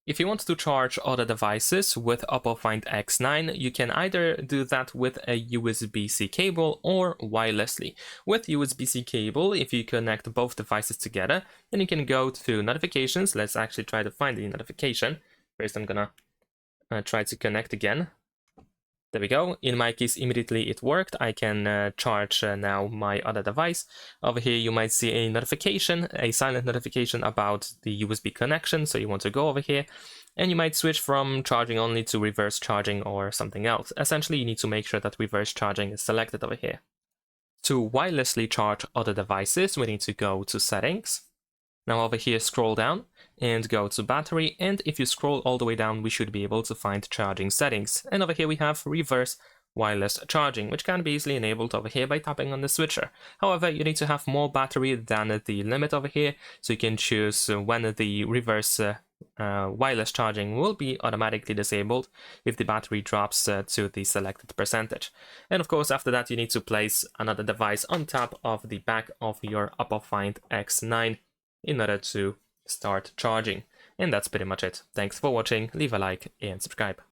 If you want to charge other devices with OPPO Find X9, you can either do that with a USB-C cable or wirelessly. With USB-C cable, if you connect both devices together, then you can go to notifications. Let's actually try to find the notification. First, I'm gonna try to connect again. There we go. In my case, immediately it worked. I can charge now my other device. Over here, you might see a notification, a silent notification about the USB connection. So you want to go over here and you might switch from charging only to reverse charging or something else. Essentially, you need to make sure that reverse charging is selected over here. To wirelessly charge other devices, we need to go to settings. Now over here, scroll down and go to battery, and if you scroll all the way down, we should be able to find charging settings. And over here we have reverse wireless charging, which can be easily enabled over here by tapping on the switcher. However, you need to have more battery than the limit over here, so you can choose when the reverse wireless charging will be automatically disabled if the battery drops to the selected percentage. And of course, after that, you need to place another device on top of the back of your OPPO Find X9 in order to start charging. And that's pretty much it. Thanks for watching, leave a like and subscribe.